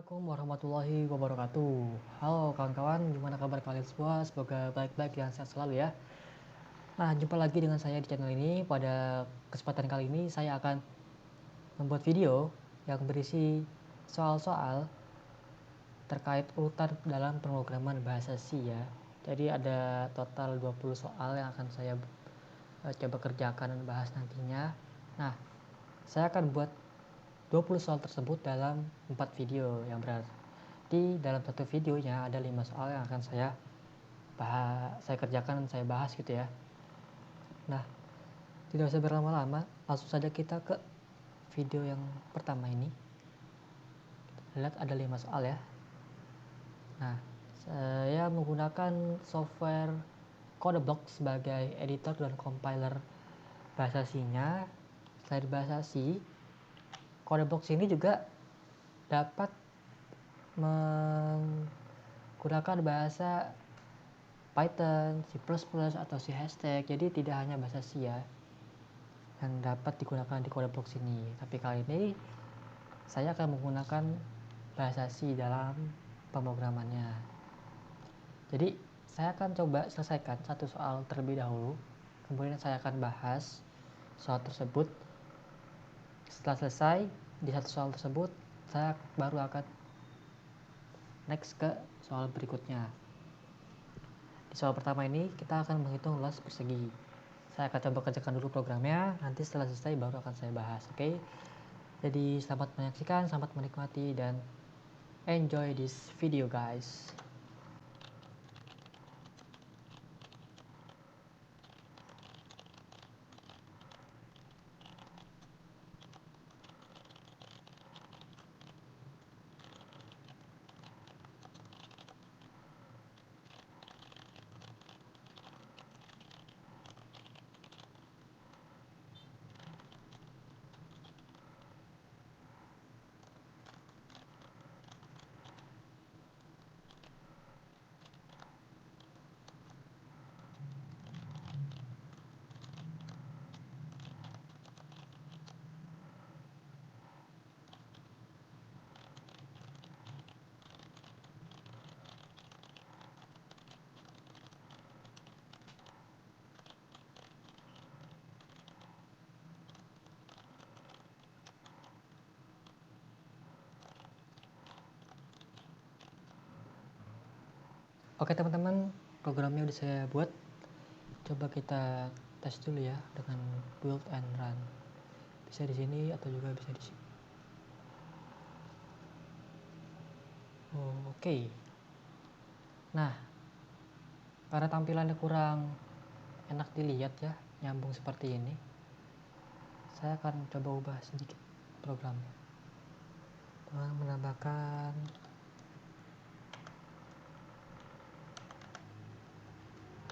Assalamualaikum warahmatullahi wabarakatuh. Halo kawan-kawan, gimana kabar kalian semua? Semoga baik-baik dan sehat selalu ya. Nah, jumpa lagi dengan saya di channel ini. Pada kesempatan kali ini saya akan membuat video yang berisi soal-soal terkait urutan dalam pemrograman bahasa C ya. Jadi ada total 20 soal yang akan saya coba kerjakan dan bahas nantinya. Nah, saya akan buat 20 soal tersebut dalam 4 video yang berarti dalam satu videonya ada 5 soal yang akan saya kerjakan dan saya bahas gitu ya. Nah, tidak usah berlama-lama, langsung saja kita ke video yang pertama ini. Lihat ada 5 soal ya. Nah, saya menggunakan software Codeblock sebagai editor dan compiler bahasa C-nya. Selain bahasa C, Codeblock ini juga dapat menggunakan bahasa Python, C++ atau C#. Jadi tidak hanya bahasa C ya yang dapat digunakan di Codeblock ini. Tapi kali ini saya akan menggunakan bahasa C dalam pemrogramannya. Jadi saya akan coba selesaikan satu soal terlebih dahulu. Kemudian saya akan bahas soal tersebut. Setelah selesai di satu soal tersebut, saya baru akan next ke soal berikutnya. Di soal pertama ini kita akan menghitung luas persegi. Saya akan coba kerjakan dulu programnya, nanti setelah selesai baru akan saya bahas, oke? Jadi selamat menyaksikan, selamat menikmati, dan enjoy this video guys. Oke teman-teman, programnya udah saya buat. Coba kita tes dulu ya dengan build and run. Bisa di sini atau juga bisa di sini. Oke. Nah, karena tampilannya kurang enak dilihat ya, nyambung seperti ini, saya akan coba ubah sedikit programnya dengan menambahkan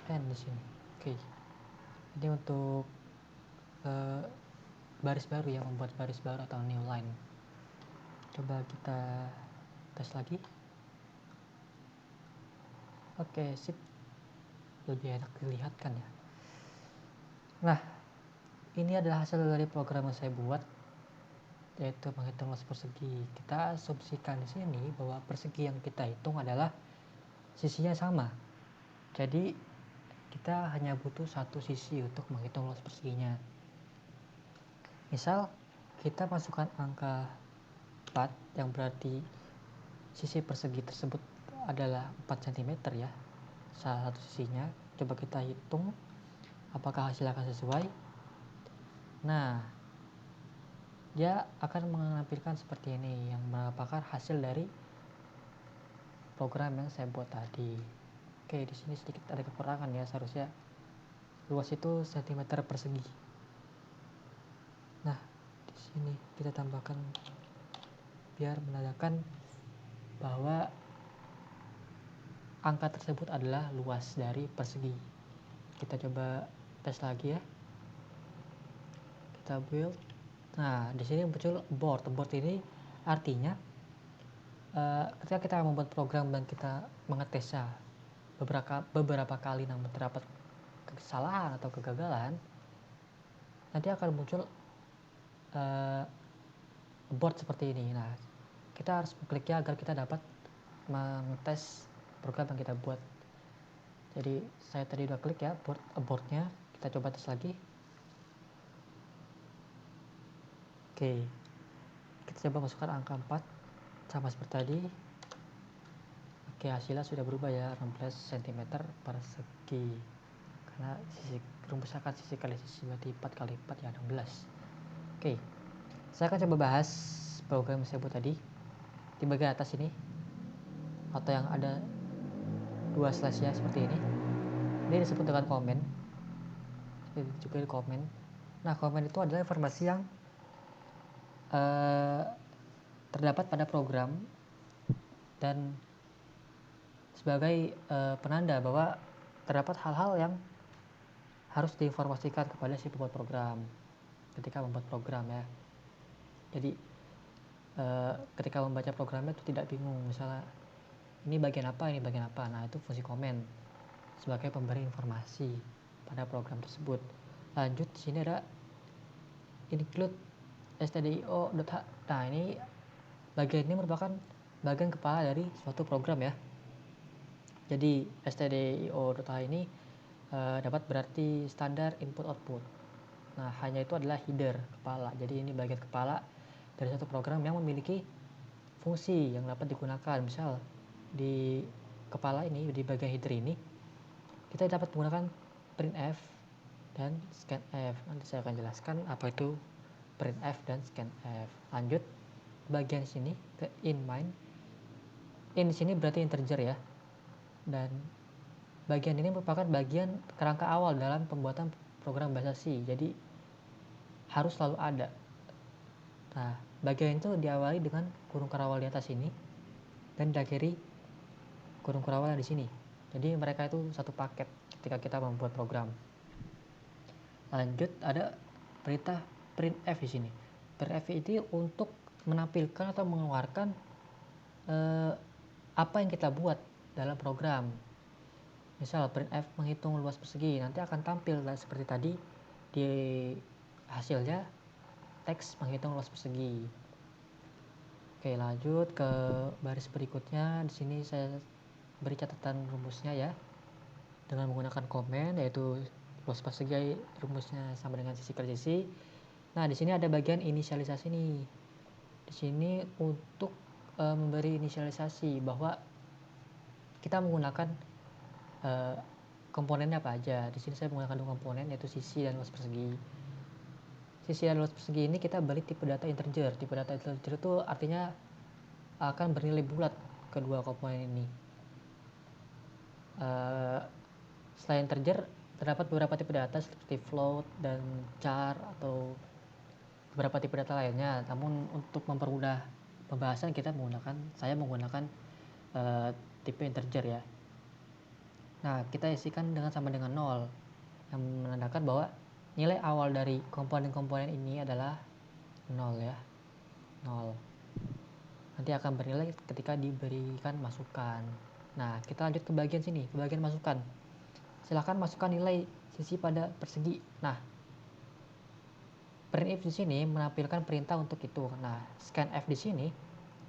n di sini. Oke. Jadi untuk baris baru ya, membuat baris baru atau new line. Coba kita tes lagi. Oke, sip. Lebih enak dilihat kan ya. Nah, ini adalah hasil dari program yang saya buat, yaitu menghitung luas persegi. Kita asumsikan di sini bahwa persegi yang kita hitung adalah sisinya sama. Jadi kita hanya butuh satu sisi untuk menghitung luas perseginya. Misal kita masukkan angka 4 yang berarti sisi persegi tersebut adalah 4 cm ya, salah satu sisinya. Coba kita hitung apakah hasil akan sesuai. Nah, dia akan menampilkan seperti ini, yang merupakan hasil dari program yang saya buat tadi. Oke, di sini sedikit ada kekurangan ya, seharusnya luas itu cm persegi. Nah, di sini kita tambahkan biar menandakan bahwa angka tersebut adalah luas dari persegi. Kita coba tes lagi ya. Kita build. Nah, di sini muncul board. Board ini artinya ketika kita membuat program dan kita mengetesnya beberapa kali namun terdapat kesalahan atau kegagalan, nanti akan muncul board seperti ini. Nah, kita harus mengkliknya agar kita dapat mengetes program yang kita buat. Jadi saya tadi udah klik ya abortnya, kita coba tes lagi. Oke, kita coba masukkan angka 4 sama seperti tadi. Oke, hasilnya sudah berubah ya, 16 cm persegi, karena sisi rumusnya kan sisi kali sisi, berarti 4 kali 4 ya 16. Oke, saya akan coba bahas program yang saya buat tadi di bagian atas ini, atau yang ada 2 slash ya seperti ini. Ini disebut dengan komen, ini juga di komen. Nah, komen itu adalah informasi yang terdapat pada program dan sebagai penanda bahwa terdapat hal-hal yang harus diinformasikan kepada si pembuat program ketika membuat program ya. Jadi ketika membaca programnya itu tidak bingung, misalnya ini bagian apa, ini bagian apa. Nah, itu fungsi komen sebagai pemberi informasi pada program tersebut. Lanjut, di sini ada include stdio.h. Nah, ini bagian ini merupakan bagian kepala dari suatu program ya. Jadi stdio.h ini dapat berarti standar input output. Nah, hanya itu adalah header kepala. Jadi ini bagian kepala dari suatu program yang memiliki fungsi yang dapat digunakan. Misal di kepala ini, di bagian header ini, kita dapat menggunakan printf dan scanf. Nanti saya akan jelaskan apa itu printf dan scanf. Lanjut bagian sini ke in main. In sini berarti integer ya. Dan bagian ini merupakan bagian kerangka awal dalam pembuatan program bahasa C. Jadi harus selalu ada. Nah, bagian itu diawali dengan kurung kerawal di atas ini dan diakhiri kurung kerawal di sini. Jadi mereka itu satu paket ketika kita membuat program. Lanjut, ada perintah printf di sini. Printf itu untuk menampilkan atau mengeluarkan apa yang kita buat dalam program. Misal printf menghitung luas persegi, nanti akan tampil seperti tadi di hasilnya teks menghitung luas persegi. Oke, lanjut ke baris berikutnya. Di sini saya beri catatan rumusnya ya, dengan menggunakan komen, yaitu luas persegi rumusnya sama dengan sisi kali sisi. Nah, di sini ada bagian inisialisasi nih. Di sini untuk memberi inisialisasi bahwa kita menggunakan komponennya apa aja. Di sini saya menggunakan dua komponen, yaitu sisi dan luas persegi. Sisi dan luas persegi ini kita beri tipe data integer. Tipe data integer itu artinya akan bernilai bulat kedua komponen ini. Selain integer, terdapat beberapa tipe data seperti float dan char atau beberapa tipe data lainnya. Namun untuk mempermudah pembahasan saya menggunakan tipe integer ya. Nah, kita isikan sama dengan 0 yang menandakan bahwa nilai awal dari komponen-komponen ini adalah 0 ya. 0. Nanti akan bernilai ketika diberikan masukan. Nah, kita lanjut ke bagian sini, ke bagian masukan. Silahkan masukkan nilai sisi pada persegi. Nah, printf di sini menampilkan perintah untuk itu. Nah, scanf di sini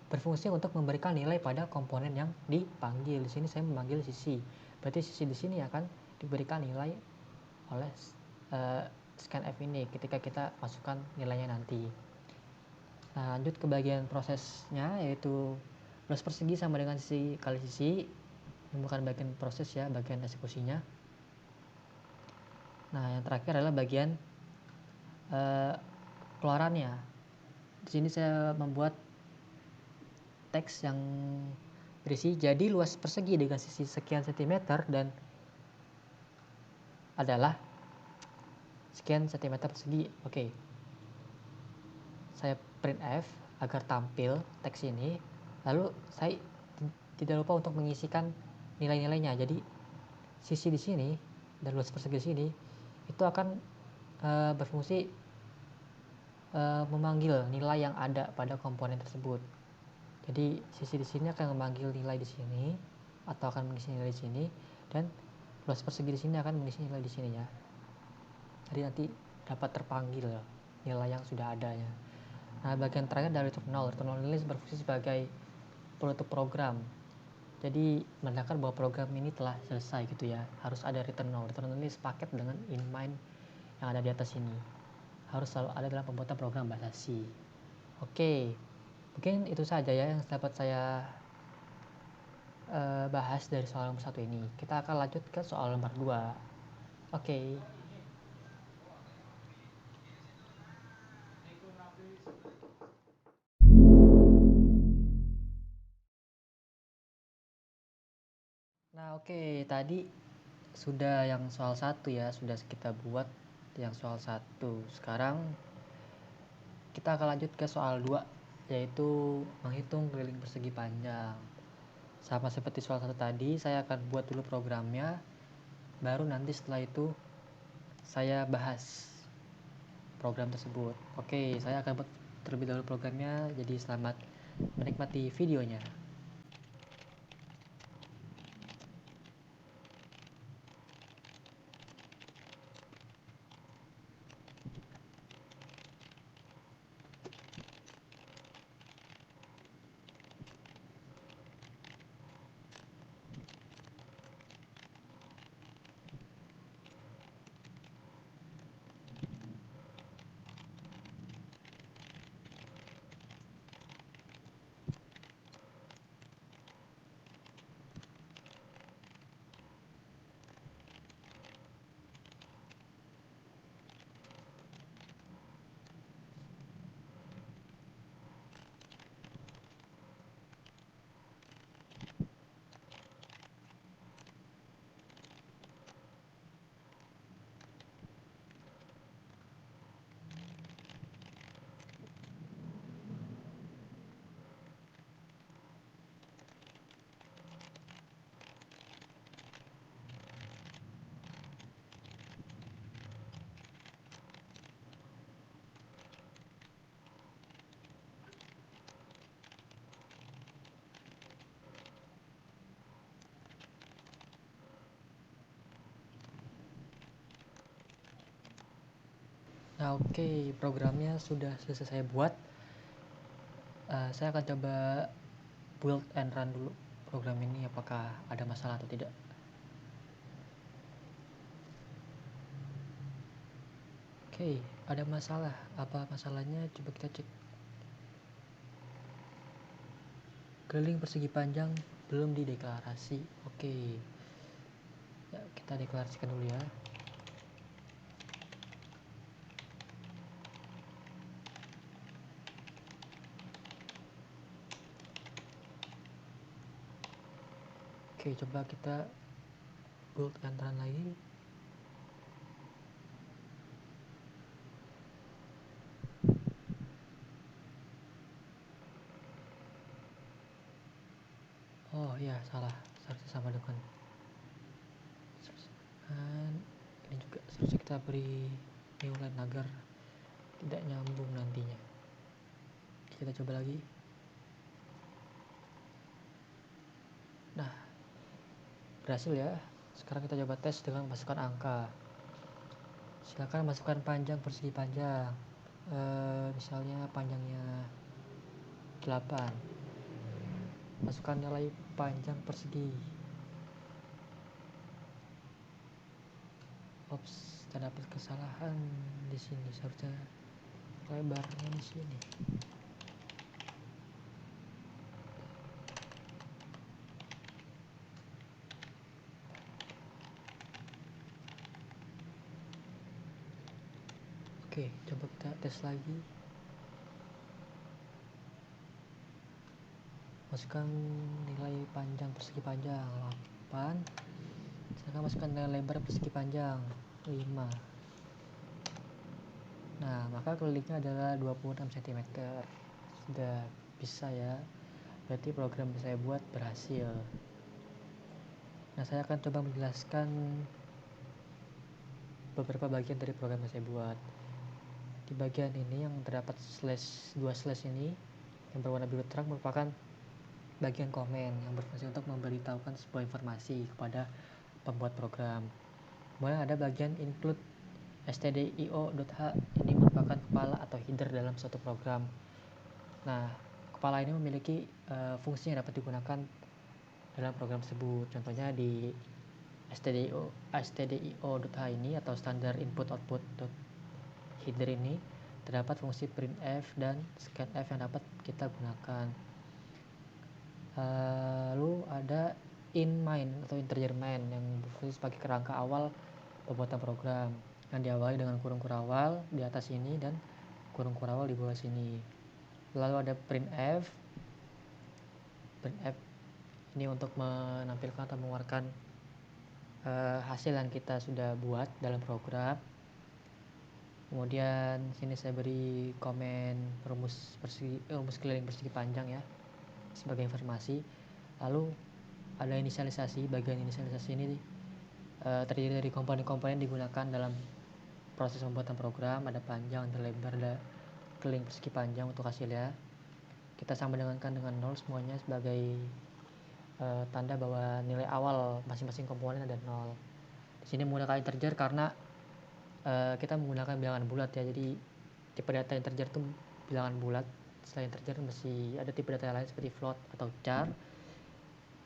berfungsi untuk memberikan nilai pada komponen yang dipanggil. Di sini saya memanggil sisi. Berarti sisi di sini akan diberikan nilai oleh scanf ini ketika kita masukkan nilainya nanti. Nah, lanjut ke bagian prosesnya, yaitu luas persegi sama dengan sisi kali sisi. Ini bukan bagian proses ya, bagian eksekusinya. Nah, yang terakhir adalah bagian keluarannya. Di sini saya membuat teks yang berisi jadi luas persegi dengan sisi sekian sentimeter dan adalah sekian sentimeter persegi. Oke. Saya printf agar tampil teks ini. Lalu saya tidak lupa untuk mengisikan nilai-nilainya. Jadi sisi di sini dan luas persegi di sini itu akan berfungsi memanggil nilai yang ada pada komponen tersebut. Jadi sisi di sini akan memanggil nilai di sini atau akan mengisi nilai di sini, dan luas persegi di sini akan mengisi nilai di sini ya. Jadi nanti dapat terpanggil nilai yang sudah adanya. Nah, bagian terakhir dari return null ini berfungsi sebagai penutup program. Jadi menandakan bahwa program ini telah selesai gitu ya. Harus ada return null ini sepaket dengan in main yang ada di atas ini. Harus selalu ada dalam pembuatan program bahasa C. Oke, mungkin itu saja ya yang dapat saya bahas dari soal nomor 1 ini. Kita akan lanjut ke soal nomor 2. Oke. Nah, oke, tadi sudah yang soal 1 ya, sudah kita buat yang soal 1. Sekarang kita akan lanjut ke soal 2, yaitu menghitung keliling persegi panjang. Sama seperti soal 1 tadi, saya akan buat dulu programnya, baru nanti setelah itu saya bahas program tersebut. Oke, saya akan buat terlebih dahulu programnya, jadi selamat menikmati videonya. Nah, oke, programnya sudah selesai saya buat. Saya akan coba build and run dulu program ini, apakah ada masalah atau tidak. Oke, ada masalah. Apa masalahnya? Coba kita cek. Keliling persegi panjang belum dideklarasi. Oke, ya, kita deklarasikan dulu ya. Oke, coba kita build and run lagi. Oh iya, salah, seharusnya sama dengan ini juga seharusnya kita beri new line agar tidak nyambung nantinya. Kita coba lagi. Nah, berhasil ya. Sekarang kita coba tes dengan masukkan angka. Silakan masukkan panjang persegi panjang. Misalnya panjangnya 8. Masukkan nilai panjang persegi. Ops, terdapat kesalahan di sini. Seharusnya lebarnya di sini. Oke, coba kita tes lagi. Masukkan nilai panjang persegi panjang 8. Sekarang masukkan nilai lebar persegi panjang 5. Nah, maka kelilingnya adalah 26 cm. Sudah bisa ya. Berarti program yang saya buat berhasil. Nah, saya akan coba menjelaskan beberapa bagian dari program yang saya buat. Di bagian ini yang terdapat dua slash ini yang berwarna biru terang merupakan bagian komen yang berfungsi untuk memberitahukan sebuah informasi kepada pembuat program. Kemudian ada bagian include stdio.h, ini merupakan kepala atau header dalam suatu program. Nah, kepala ini memiliki fungsi yang dapat digunakan dalam program tersebut. Contohnya di stdio.h ini atau standar input output header ini terdapat fungsi printf dan scanf yang dapat kita gunakan. Lalu ada in-main atau integer main yang berfungsi sebagai kerangka awal pembuatan program yang diawali dengan kurung kurawal di atas ini dan kurung kurawal di bawah sini. Lalu ada printf ini untuk menampilkan atau mengeluarkan hasil yang kita sudah buat dalam program. Kemudian sini saya beri komen rumus keliling persegi panjang ya sebagai informasi. Lalu ada inisialisasi. Bagian inisialisasi ini terdiri dari komponen-komponen digunakan dalam proses pembuatan program. Ada panjang, ada lebar, ada keliling persegi panjang untuk hasilnya. Kita sama dengan 0 semuanya sebagai tanda bahwa nilai awal masing-masing komponen ada 0. Di sini menggunakan integer karena kita menggunakan bilangan bulat ya. Jadi tipe data integer itu bilangan bulat. Selain integer masih ada tipe data lain seperti float atau char.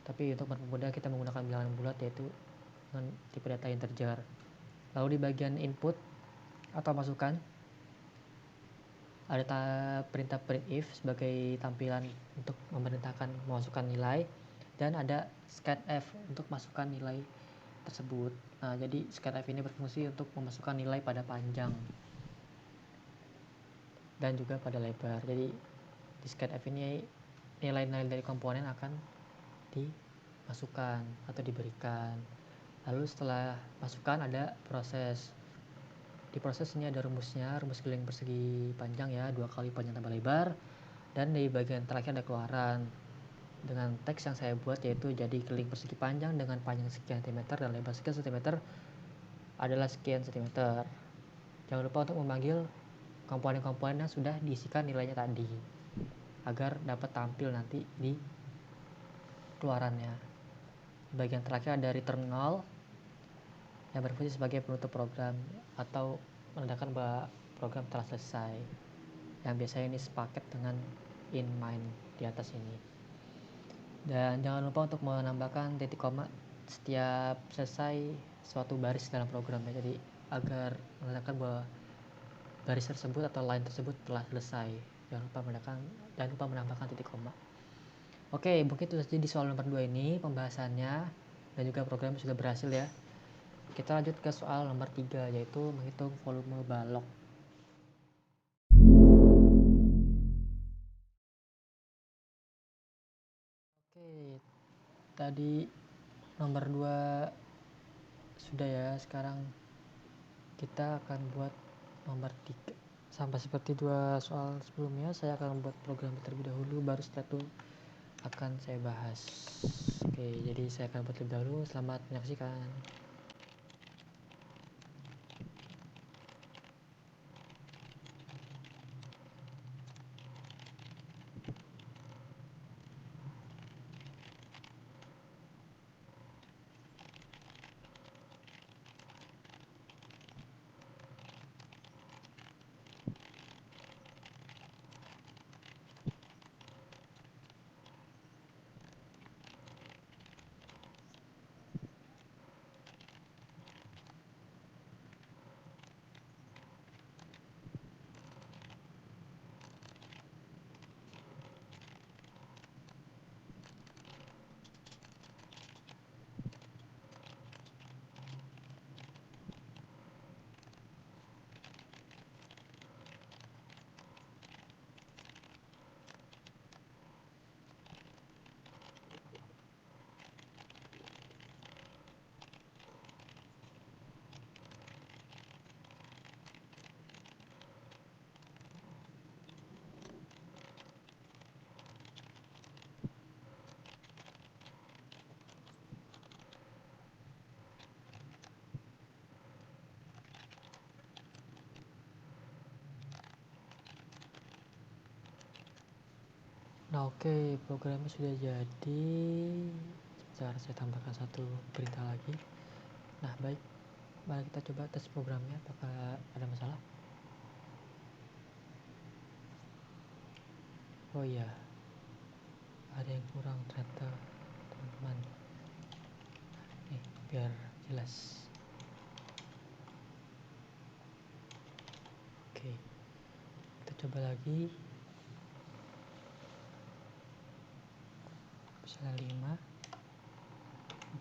Tapi untuk mempermudah kita menggunakan bilangan bulat yaitu dengan tipe data integer. Lalu di bagian input atau masukan ada perintah printf sebagai tampilan untuk memerintahkan memasukkan nilai, dan ada scanf untuk masukkan nilai tersebut. Nah, jadi scanf ini berfungsi untuk memasukkan nilai pada panjang dan juga pada lebar. Jadi di scanf ini nilai-nilai dari komponen akan dimasukkan atau diberikan. Lalu setelah masukkan ada proses. Di proses ini ada rumusnya, rumus keliling persegi panjang ya, 2 kali panjang tambah lebar. Dan di bagian terakhir ada keluaran dengan teks yang saya buat, yaitu jadi keliling persegi panjang dengan panjang sekian cm dan lebar sekian cm adalah sekian cm. Jangan lupa untuk memanggil komponen-komponen yang sudah diisikan nilainya tadi agar dapat tampil nanti di keluarannya. Di bagian terakhir ada return 0 yang berfungsi sebagai penutup program atau menandakan bahwa program telah selesai, yang biasanya ini sepaket dengan in main di atas ini. Dan jangan lupa untuk menambahkan titik koma setiap selesai suatu baris dalam programnya, jadi agar menandakan bahwa baris tersebut atau line tersebut telah selesai. Jangan lupa menambahkan titik koma. Oke, mungkin itu saja di soal nomor 2 ini pembahasannya, dan juga program sudah berhasil ya. Kita lanjut ke soal nomor 3, yaitu menghitung volume balok. Oke, tadi nomor 2 sudah ya. Sekarang kita akan buat nomor 3. Sama seperti 2 soal sebelumnya, saya akan membuat program terlebih dahulu, baru setelah itu akan saya bahas. Oke, jadi saya akan buat terlebih dahulu. Selamat menyaksikan. Nah, oke, programnya sudah jadi. Sebentar, saya tambahkan satu perintah lagi. Nah, baik, mari kita coba tes programnya, apakah ada masalah. Oh iya, ada yang kurang ternyata teman-teman. Nih, biar jelas. Oke, kita coba lagi. Misalnya 5,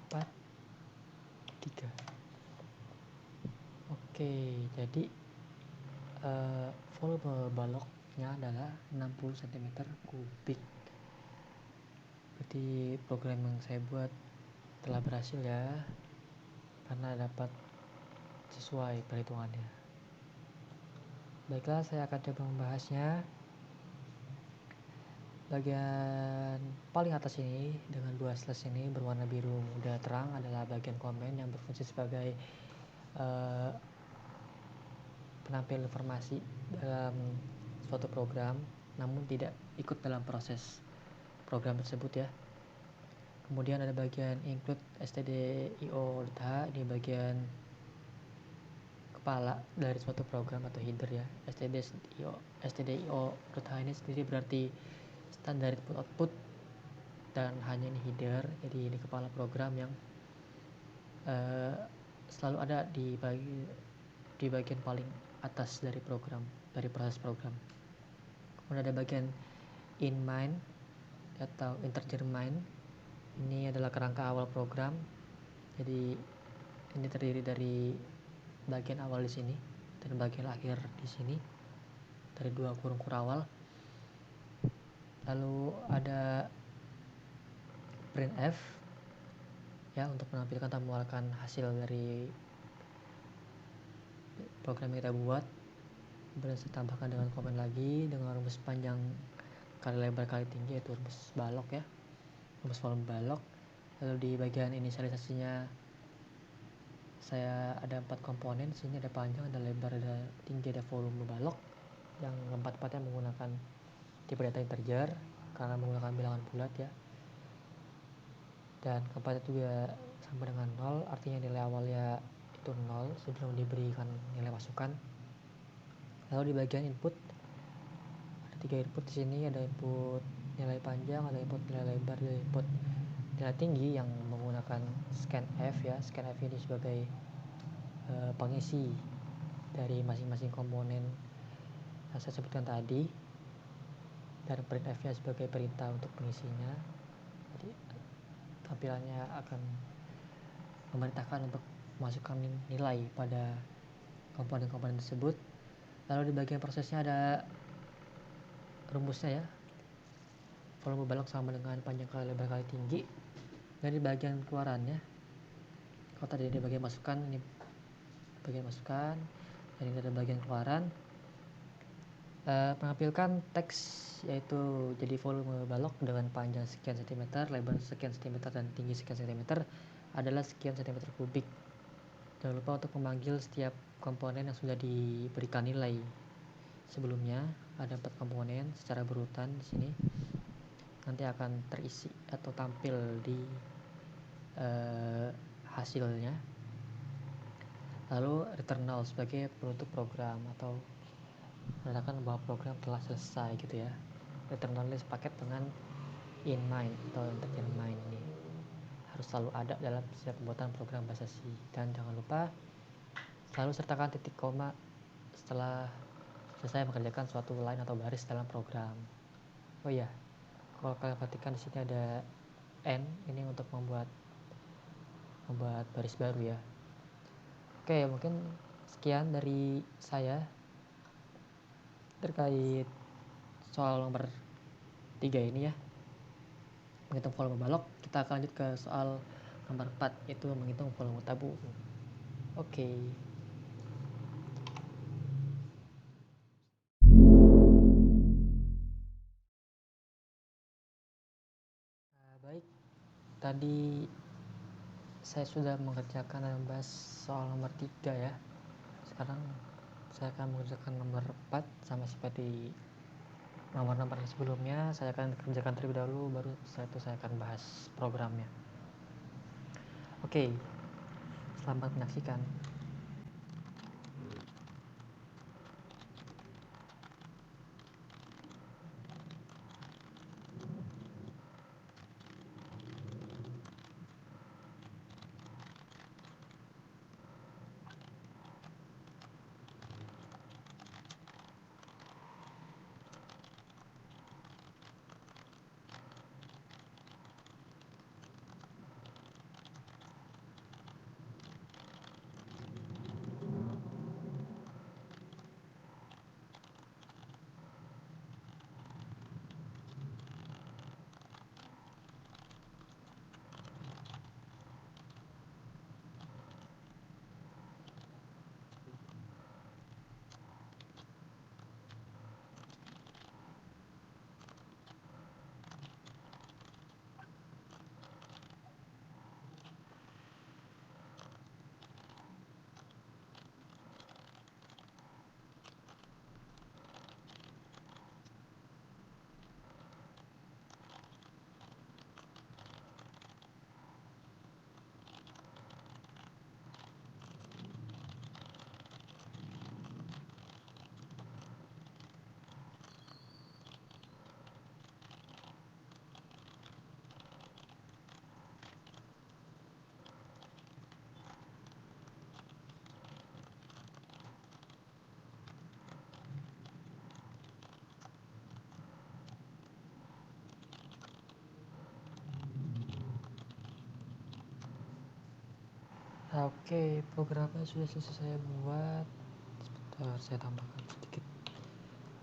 4, 3. Oke, jadi volume baloknya adalah 60 cm kubik. Berarti program yang saya buat telah berhasil ya, karena dapat sesuai perhitungannya. Baiklah, saya akan coba membahasnya. Bagian paling atas ini dengan 2 slash ini berwarna biru muda terang adalah bagian komen yang berfungsi sebagai penampil informasi dalam suatu program, namun tidak ikut dalam proses program tersebut ya. Kemudian ada bagian include stdio.h, ini bagian kepala dari suatu program atau header ya. stdio.h ini sendiri berarti standar input output, dan hanya ini header, jadi ini kepala program yang selalu ada di bagian paling atas dari program, dari proses program. Kemudian ada bagian in main atau integer main, ini adalah kerangka awal program, jadi ini terdiri dari bagian awal di sini dan bagian akhir di sini, dari 2 kurung kurawal. Lalu ada printf ya, untuk menampilkan atau mengeluarkan hasil dari program yang kita buat. Kemudian saya tambahkan dengan komen lagi dengan rumus panjang kali lebar kali tinggi, yaitu rumus balok ya, rumus volume balok. Lalu di bagian inisialisasinya saya ada 4 komponen. Sini ada panjang, ada lebar, ada tinggi, ada volume balok, yang 4-4-nya menggunakan tipe data integer karena menggunakan bilangan bulat ya. Dan keempatnya juga sama dengan 0, artinya nilai awalnya itu 0 sebelum diberikan nilai masukan. Lalu di bagian input ada 3 input di sini, ada input nilai panjang, ada input nilai lebar, ada input nilai tinggi yang menggunakan scanf ya. Scanf ini sebagai pengisi dari masing-masing komponen yang saya sebutkan tadi, dan printf-nya sebagai perintah untuk pengisinya. Jadi tampilannya akan memerintahkan untuk memasukkan nilai pada komponen-komponen tersebut. Lalu di bagian prosesnya ada rumusnya ya, volume balok sama dengan panjang kali lebar kali tinggi. Dan di bagian keluarannya, kalau tadi di bagian masukan, ini bagian masukan, dan ini ada bagian keluaran, menampilkan teks, yaitu jadi volume balok dengan panjang sekian cm, lebar sekian cm, dan tinggi sekian cm adalah sekian cm kubik. Jangan lupa untuk memanggil setiap komponen yang sudah diberikan nilai sebelumnya. Ada 4 komponen secara berurutan di sini, nanti akan terisi atau tampil di hasilnya. Lalu return null sebagai penutup program atau menandakan bahwa program telah selesai gitu ya. Return null ini sepaket dengan in main atau integer main, ini harus selalu ada dalam setiap pembuatan program bahasa C. Dan jangan lupa selalu sertakan titik koma setelah selesai mengerjakan suatu line atau baris dalam program. Oh iya, kalau kalian perhatikan di sini ada n, ini untuk membuat baris baru ya. Oke, mungkin sekian dari saya terkait soal nomor 3 ini ya, menghitung volume balok. Kita akan lanjut ke soal nomor 4, yaitu menghitung volume tabung. Oke. Baik, tadi saya sudah mengerjakan dan membahas soal nomor 3 ya. Sekarang saya akan mengerjakan nomor 4. Sama seperti nomor-nomor sebelumnya, saya akan kerjakan terlebih dahulu, baru setelah itu saya akan bahas programnya. Oke, selamat menyaksikan. Oke, programnya sudah selesai saya buat. Sebentar, saya tambahkan sedikit.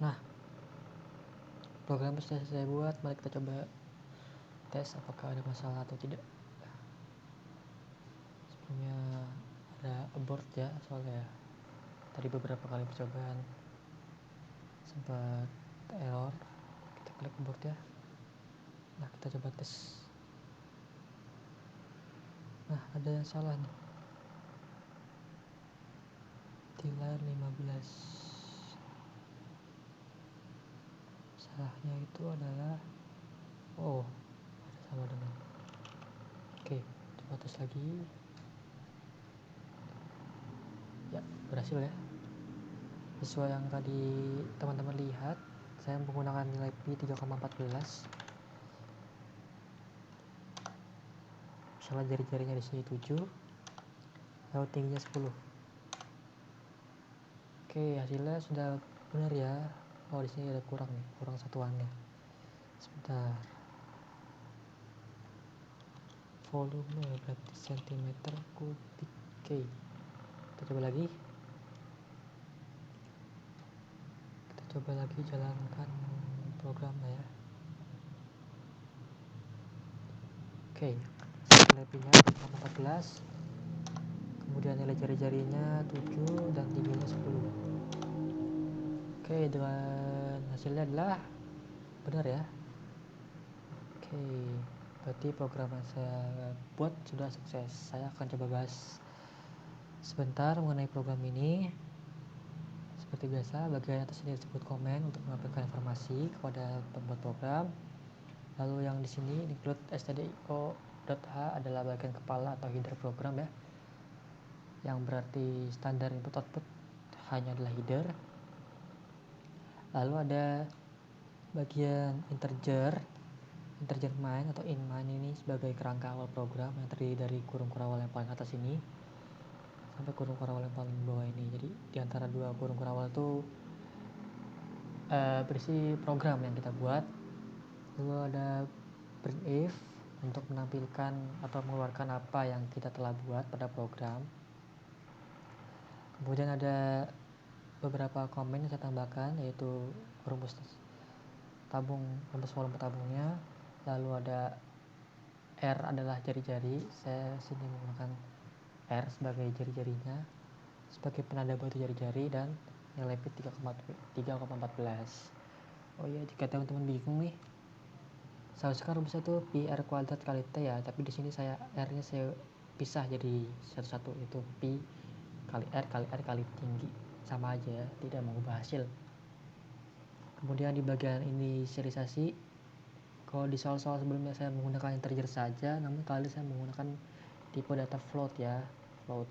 Nah, programnya sudah saya buat. Mari kita coba tes apakah ada masalah atau tidak. Sebelumnya ada abort ya, soalnya tadi beberapa kali percobaan sempat error. Kita klik abort ya. Nah, kita coba tes. Nah, ada yang salah nih. Di layar 15. Salahnya itu adalah ada sama dengan. Oke, coba tes lagi. Ya, berhasil ya. Sesuai yang tadi teman-teman lihat, saya menggunakan nilai pi 3,14. Misalnya jari-jarinya di sini 7, lalu tingginya 10. Oke, hasilnya sudah benar ya. Oh, di sini ada kurang nih, kurang satuannya. Sebentar. Volume berarti cm kubik. Oke, kita coba lagi. Kita coba lagi jalankan programnya ya. Oke, nilai pi-nya 14, kemudian nilai jari-jarinya 7 dan tingginya 10. Oke, dengan hasilnya adalah benar ya. Oke, berarti program yang saya buat sudah sukses. Saya akan coba bahas sebentar mengenai program ini. Seperti biasa, bagian atas ini disebut komen untuk menyampaikan informasi kepada pembuat program. Lalu yang di sini include stdio.h adalah bagian kepala atau header program ya, yang berarti standar input output hanya adalah header. Lalu ada bagian integer main atau in main ini sebagai kerangka awal program yang terdiri dari kurung kurawal yang paling atas ini sampai kurung kurawal yang paling bawah ini. Jadi di antara dua kurung kurawal itu berisi program yang kita buat. Lalu ada printf untuk menampilkan atau mengeluarkan apa yang kita telah buat pada program. Kemudian ada beberapa komen yang saya tambahkan, yaitu rumus volume tabungnya. Lalu ada R adalah jari-jari, saya sini menggunakan R sebagai jari-jarinya, sebagai penanda batu jari-jari, dan nilai pi 3,14. Oh iya, jika teman-teman bingung nih, seharusnya kan rumusnya itu pi R kuadrat kali T ya, tapi di sini R-nya saya pisah jadi satu-satu, itu pi kali R kali tinggi, sama aja ya, tidak mengubah hasil. Kemudian di bagian inisialisasi, kalau di soal-soal sebelumnya saya menggunakan integer saja, namun kali ini saya menggunakan tipe data float ya, float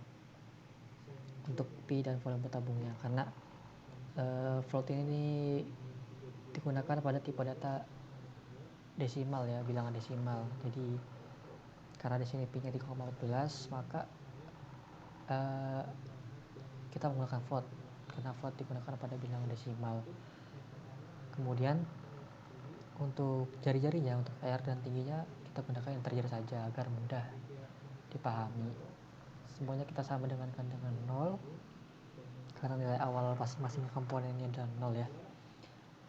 untuk pi dan volume tabungnya, karena float ini digunakan pada tipe data desimal ya, bilangan desimal. Jadi karena di sini pi-nya 3,14, maka kita menggunakan float karena float digunakan pada bilangan desimal. Kemudian untuk jari-jarinya, untuk R dan tingginya kita gunakan integer saja agar mudah dipahami. Semuanya kita sama dengan 0 karena nilai awal masing-masing komponennya adalah 0 ya.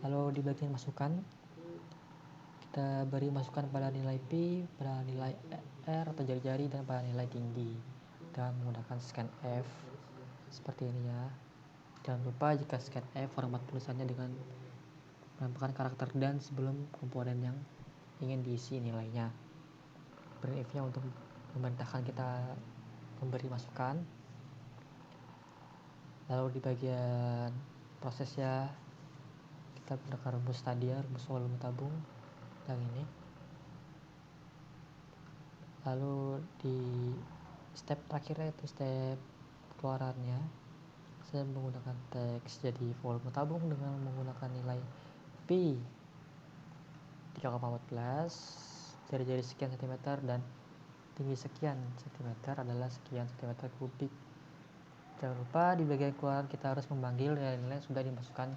Lalu di bagian masukan, kita beri masukan pada nilai pi, pada nilai R atau jari-jari, dan pada nilai tinggi dengan menggunakan scanf seperti ini ya. Jangan lupa jika scanf format tulisannya dengan menambahkan karakter dan sebelum komponen yang ingin diisi nilainya. Printf-nya untuk memerintahkan kita memberi masukan. Lalu di bagian prosesnya kita gunakan rumus tadi ya, rumus volume tabung yang ini. Lalu di step terakhirnya itu step keluarannya, saya menggunakan teks jadi volume tabung dengan menggunakan nilai pi 3,14, jari-jari sekian cm dan tinggi sekian cm adalah sekian cm kubik. Jangan lupa di bagian keluaran kita harus memanggil nilai-nilai yang sudah dimasukkan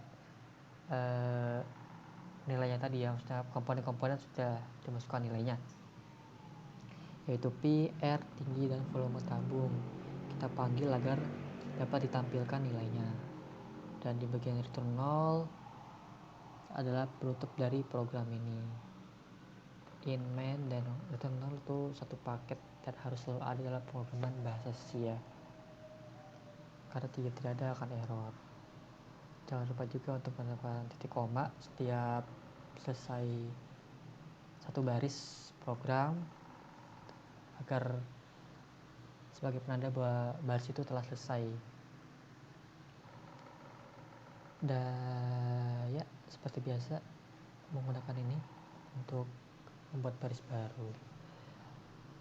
nilainya tadi ya, maksudnya komponen-komponen sudah dimasukkan nilainya, yaitu pi, R, tinggi, dan volume tabung. kita panggil agar dapat ditampilkan nilainya. Dan di bagian return 0 adalah penutup dari program ini. In main dan return 0 itu satu paket dan harus selalu ada dalam pemrograman bahasa C ya. Karena tidak ada akan error. Jangan lupa juga untuk menambahkan titik koma setiap selesai satu baris program agar sebagai penanda bahwa baris itu telah selesai. Dan ya seperti biasa menggunakan ini untuk membuat baris baru.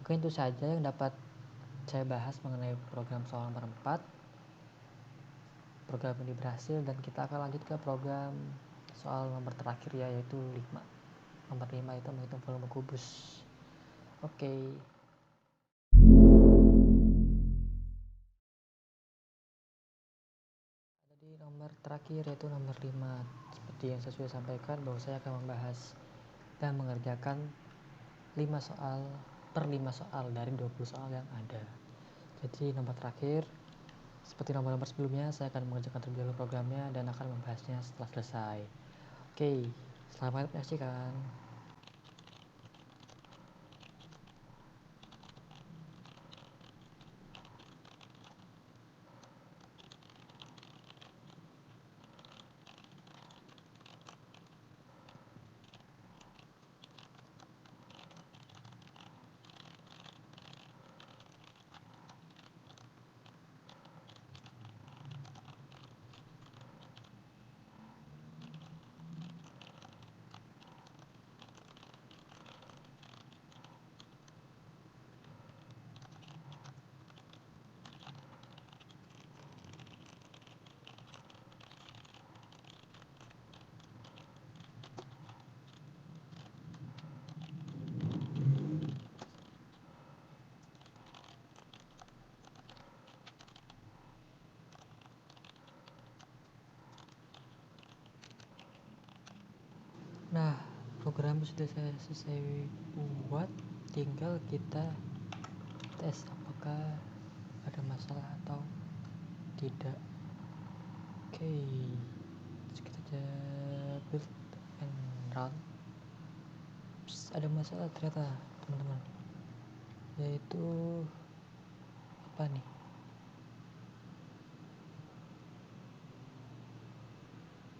Mungkin itu saja yang dapat saya bahas mengenai program soal nomor 4. Program ini berhasil dan kita akan lanjut ke program soal nomor terakhir ya, yaitu 5. Nomor 5 itu menghitung volume kubus. Oke. Jadi nomor terakhir yaitu nomor 5. Seperti yang saya sudah sampaikan bahwa saya akan membahas dan mengerjakan 5 soal per 5 soal dari 20 soal yang ada. Jadi nomor terakhir, seperti nomor-nomor sebelumnya, saya akan mengerjakan terlebih dahulu programnya dan akan membahasnya setelah selesai. Oke, selamat menyaksikan. Nah, program sudah saya selesai buat, tinggal kita tes apakah ada masalah atau tidak. Oke, kita aja build and run. Ada masalah ternyata teman-teman, yaitu apa nih?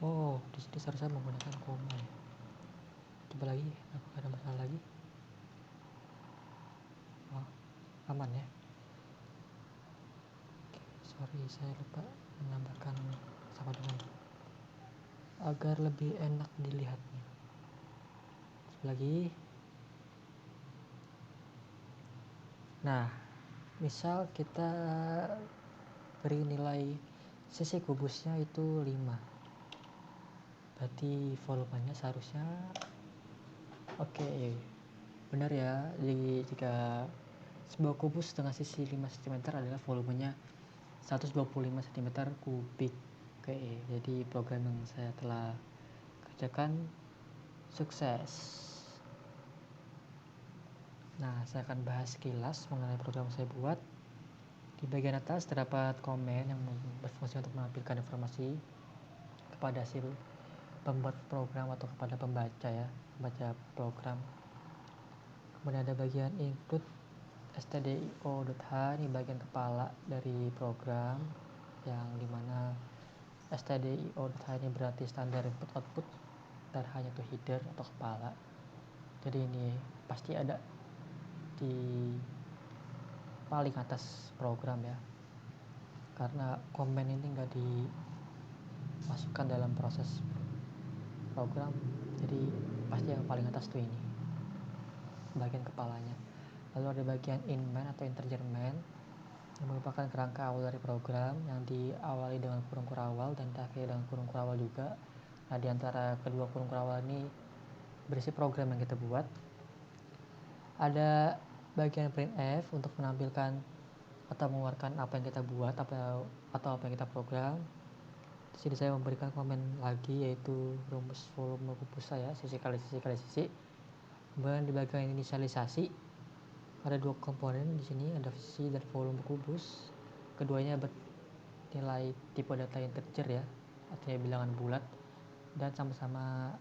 Oh, di sini seharusnya menggunakan koma ya. Coba lagi, apakah ada masalah lagi? Oh, aman ya. Sorry, saya lupa menambahkan sama dengan agar lebih enak dilihatnya. Coba lagi. Nah, misal kita beri nilai sisi kubusnya itu 5. Berarti volumenya seharusnya oke, benar ya. Jadi jika sebuah kubus dengan sisi 5 cm adalah volumenya 125 cm kubik. Oke, jadi program yang saya telah kerjakan sukses. Nah, saya akan bahas sekilas mengenai program yang saya buat. Di bagian atas terdapat komen yang berfungsi untuk menampilkan informasi kepada si pembuat program atau kepada pembaca ya, pembaca program. Kemudian ada bagian include stdio.h, ini bagian kepala dari program, yang dimana stdio.h ini berarti standar input output dan hanya itu header atau kepala. Jadi ini pasti ada di paling atas program ya, karena komen ini nggak dimasukkan dalam proses program, jadi pasti yang paling atas tuh ini bagian kepalanya. Lalu ada bagian inmain atau integer main yang merupakan kerangka awal dari program yang diawali dengan kurung kurawal dan diakhiri dengan kurung kurawal juga. Nah, di antara kedua kurung kurawal ini berisi program yang kita buat. Ada bagian printf untuk menampilkan atau mengeluarkan apa yang kita buat atau apa yang kita program. Di sini saya memberikan komen lagi, yaitu rumus volume kubus saya, sisi kali sisi kali sisi. Kemudian di bagian inisialisasi ada dua komponen di sini, ada sisi dan volume kubus. keduanya bernilai tipe data integer ya, artinya bilangan bulat, dan sama-sama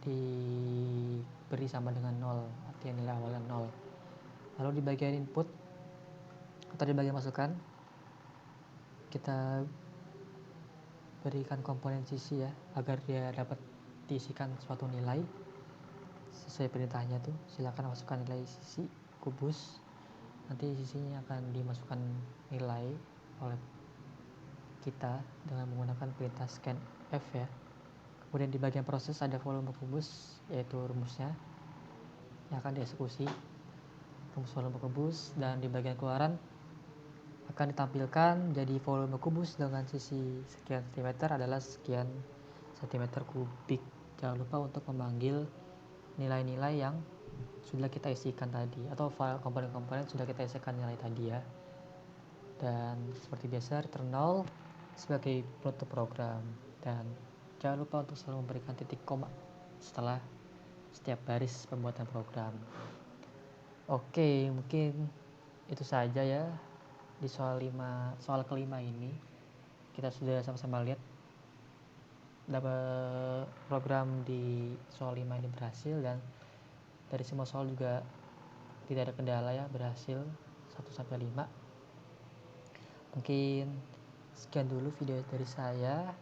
diberi sama dengan 0, artinya nilai awalnya 0. Lalu di bagian input atau di bagian masukan, kita berikan komponen sisi ya, agar dia dapat diisikan suatu nilai sesuai perintahnya tuh. Silakan masukkan nilai sisi kubus, nanti sisinya akan dimasukkan nilai oleh kita dengan menggunakan perintah scanf ya. Kemudian di bagian proses ada volume kubus, yaitu rumusnya yang akan dieksekusi, rumus volume kubus. Dan di bagian keluaran akan ditampilkan jadi volume kubus dengan sisi sekian cm adalah sekian cm kubik. Jangan lupa untuk memanggil nilai-nilai yang sudah kita isikan tadi, atau file komponen-komponen sudah kita isikan nilai tadi ya. Dan seperti biasa return 0 sebagai penutup program, dan jangan lupa untuk selalu memberikan titik koma setelah setiap baris pembuatan program. Oke, mungkin itu saja ya di soal kelima ini. Kita sudah sama-sama lihat dapat program di soal 5 ini berhasil, dan dari semua soal juga tidak ada kendala ya, berhasil 1-5. Mungkin sekian dulu video dari saya.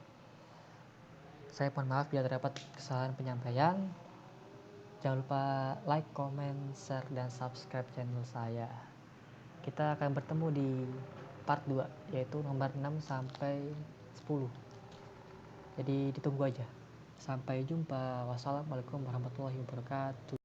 Saya mohon maaf bila terdapat kesalahan penyampaian. Jangan lupa like, comment, share, dan subscribe channel saya. Kita akan bertemu di part 2, yaitu nomor 6 sampai 10. Jadi ditunggu aja. Sampai jumpa. Wassalamualaikum warahmatullahi wabarakatuh.